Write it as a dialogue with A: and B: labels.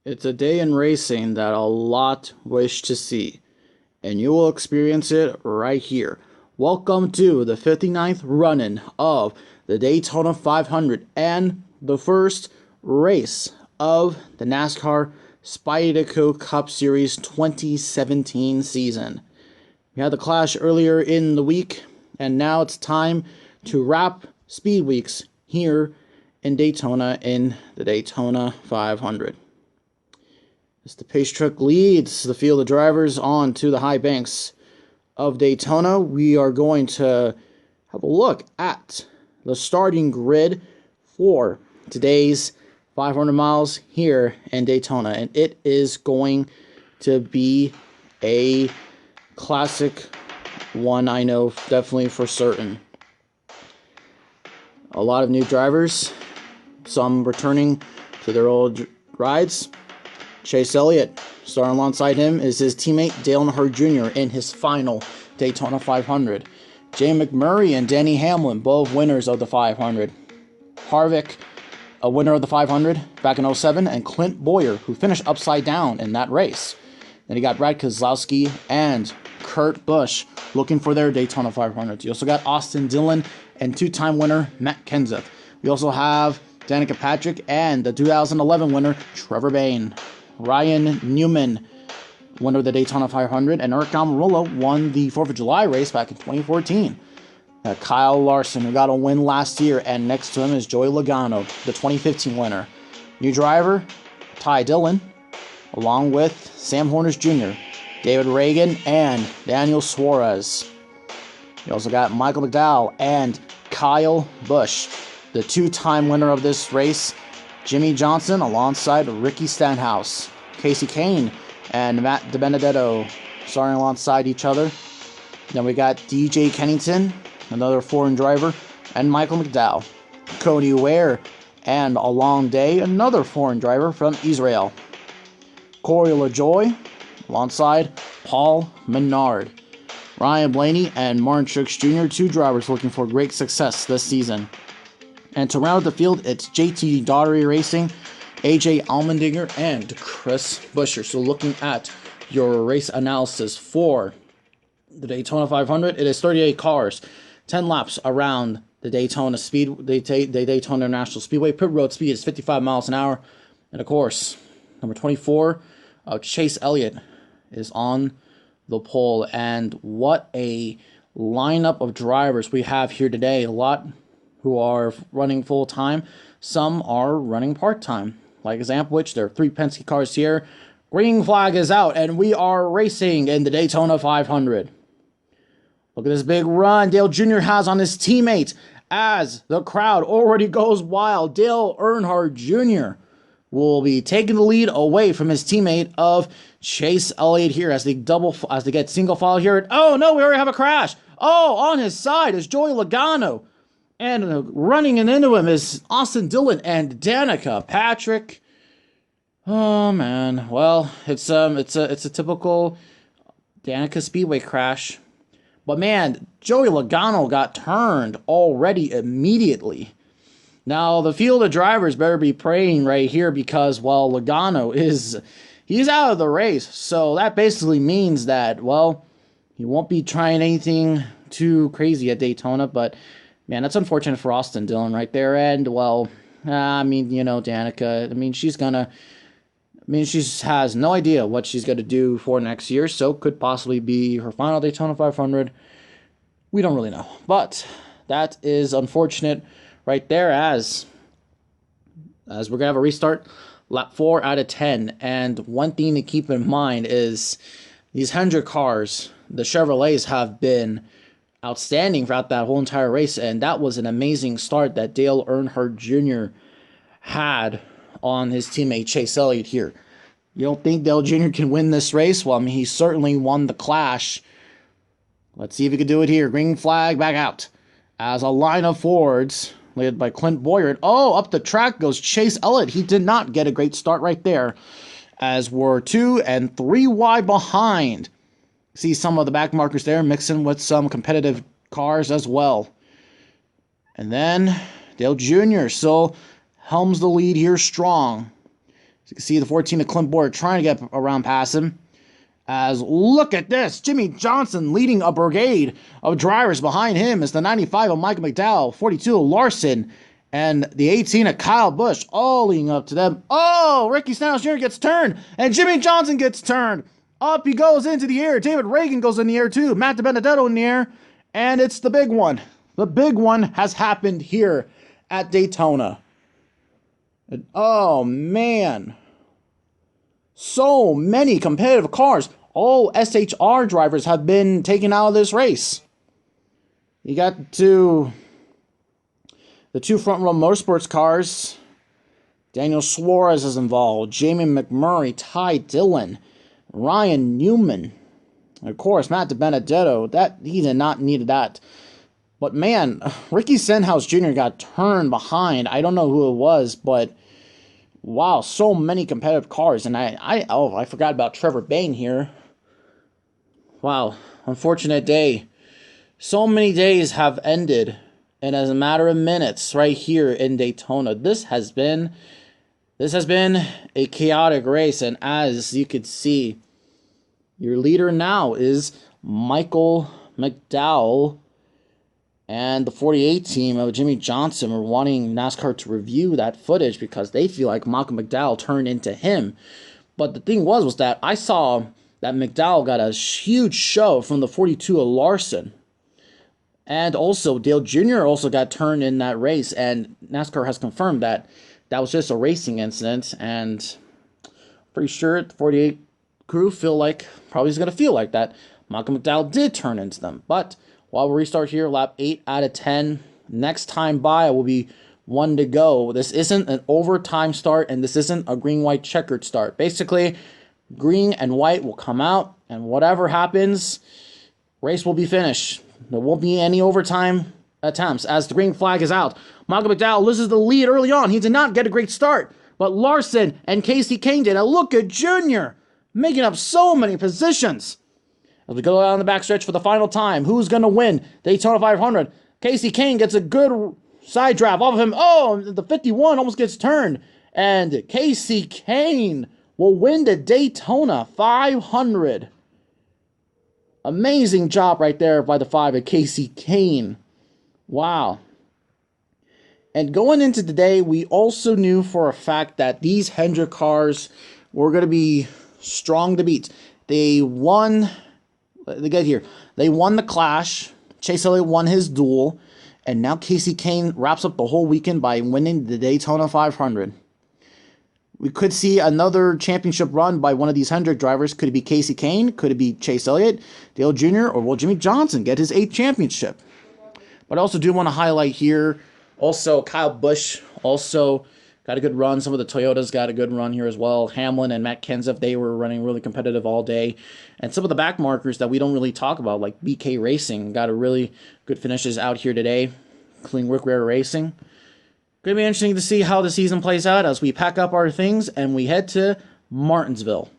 A: It's a day in racing that a lot wish to see, and you will experience it right here. Welcome to the 59th run-in of the Daytona 500 and the first race of the Nascar SpideyDitko Cup Series 2017 season. We had the clash earlier in the week, and now it's time to wrap Speed Weeks here in Daytona in the Daytona 500. As the pace truck leads the field of drivers on to the high banks of Daytona, we are going to have a look at the starting grid for today's 500 miles here in Daytona. And it is going to be a classic one, I know definitely for certain. A lot of new drivers, some returning to their old rides. Chase Elliott, starting alongside him, is his teammate Dale Earnhardt Jr. in his final Daytona 500. Jay McMurray and Denny Hamlin, both winners of the 500. Harvick, a winner of the 500 back in 07, and Clint Bowyer, who finished upside down in that race. Then you got Brad Keselowski and Kurt Busch looking for their Daytona 500s. You also got Austin Dillon and two-time winner Matt Kenseth. We also have Danica Patrick and the 2011 winner Trevor Bayne. Ryan Newman, winner of the Daytona 500, and Eric Almirola won the 4th of July race back in 2014. Kyle Larson, who got a win last year, and next to him is Joey Logano, the 2015 winner. New driver, Ty Dillon, along with Sam Hornish Jr., David Reagan, and Daniel Suarez. You also got Michael McDowell and Kyle Busch, the two-time winner of this race, Jimmy Johnson alongside Ricky Stenhouse, Casey Kane and Matt DiBenedetto starring alongside each other. Then we got DJ Kennington, another foreign driver, and Michael McDowell. Cody Ware and A Long Day, another foreign driver from Israel. Corey LaJoie alongside Paul Menard. Ryan Blaney and Martin Truex Jr., two drivers looking for great success this season. And to round out the field, it's JT Daugherty Racing, AJ Allmendinger, and Chris Buescher. So looking at your race analysis for the Daytona 500, it is 38 cars, 10 laps around the Daytona Daytona International Speedway. Pit road speed is 55 miles an hour. And of course, number 24, Chase Elliott is on the pole. And what a lineup of drivers we have here today. A lot who are running full-time. Some are running part-time. Like example, which there are 3 Penske cars here. Green flag is out, and we are racing in the Daytona 500. Look at this big run Dale Jr. has on his teammate as the crowd already goes wild. Dale Earnhardt Jr. will be taking the lead away from his teammate of Chase Elliott here as they get single file here. Oh no, we already have a crash. Oh, on his side is Joey Logano. And running into him is Austin Dillon and Danica Patrick. Oh man, well, it's a typical Danica Speedway crash. But man, Joey Logano got turned already immediately. Now the field of drivers better be praying right here because, well, Logano he's out of the race. So that basically means that, well, he won't be trying anything too crazy at Daytona, but man, that's unfortunate for Austin Dillon right there. And, well, I mean, you know, Danica, I mean, she has no idea what she's going to do for next year, so could possibly be her final Daytona 500. We don't really know. But that is unfortunate right there as we're going to have a restart, lap 4 out of 10. And one thing to keep in mind is these 100 cars, the Chevrolets, have been outstanding throughout that whole entire race, and that was an amazing start that Dale Earnhardt Jr. had on his teammate Chase Elliott here. You don't think Dale Jr. can win this race? Well, I mean, he certainly won the clash. Let's see if he can do it here. Green flag back out as a line of Fords led by Clint Bowyer. And oh, up the track goes Chase Elliott. He did not get a great start right there, as we're 2 and 3 wide behind. See some of the back markers there mixing with some competitive cars as well. And then Dale Jr. still helms the lead here strong. you can see the 14 of Clint Bowyer trying to get around past him. As look at this, Jimmie Johnson leading a brigade of drivers behind him is the 95 of Michael McDowell, 42 of Larson, and the 18 of Kyle Busch, all leading up to them. Oh, Ricky Stenhouse Jr. gets turned, and Jimmie Johnson gets turned. Up he goes into the air. David Reagan goes in the air too. Matt DiBenedetto in the air, and it's the big one. The big one has happened here at Daytona. And, oh, man. So many competitive cars. All SHR drivers have been taken out of this race. You got the two front row motorsports cars. Daniel Suarez is involved. Jamie McMurray, Ty Dillon, Ryan Newman. And of course, Matt DiBenedetto. He did not need that. But man, Ricky Stenhouse Jr. got turned behind. I don't know who it was, but wow, so many competitive cars. And I forgot about Trevor Bayne here. Wow, unfortunate day. So many days have ended, and as a matter of minutes, right here in Daytona, this has been a chaotic race. And as you could see, your leader now is Michael McDowell, and the 48 team of Jimmie Johnson are wanting NASCAR to review that footage because they feel like Michael McDowell turned into him. But the thing was that I saw that McDowell got a huge show from the 42 of Larson. And also, Dale Jr. also got turned in that race. And NASCAR has confirmed that that was just a racing incident. And pretty sure the 48 crew probably is going to feel like that. Michael McDowell did turn into them. But while we restart here, lap 8 out of 10. Next time by will be 1 to go. This isn't an overtime start, and this isn't a green-white checkered start. Basically, green and white will come out, and whatever happens, race will be finished. There won't be any overtime attempts as the green flag is out. Michael McDowell loses the lead early on. He did not get a great start, but Larson and Casey Kane did. And look at Junior making up so many positions. As we go down the backstretch for the final time, who's going to win Daytona 500? Casey Kane gets a good side draft off of him. Oh, the 51 almost gets turned. And Casey Kane will win the Daytona 500. Amazing job right there by the 5 of Casey Kane. Wow. And going into today, we also knew for a fact that these Hendrick cars were going to be strong to beat. They won the Clash. Chase Elliott won his duel. And now Casey Kane wraps up the whole weekend by winning the Daytona 500. We could see another championship run by one of these Hendrick drivers. Could it be Casey Kane? Could it be Chase Elliott, Dale Jr., or will Jimmie Johnson get his 8th championship? But I also do want to highlight here, also Kyle Busch also got a good run. Some of the Toyotas got a good run here as well. Hamlin and Matt Kenseth, they were running really competitive all day. And some of the back markers that we don't really talk about, like BK Racing, got a really good finishes out here today, including Rick Ware Racing. Going to be interesting to see how the season plays out as we pack up our things and we head to Martinsville.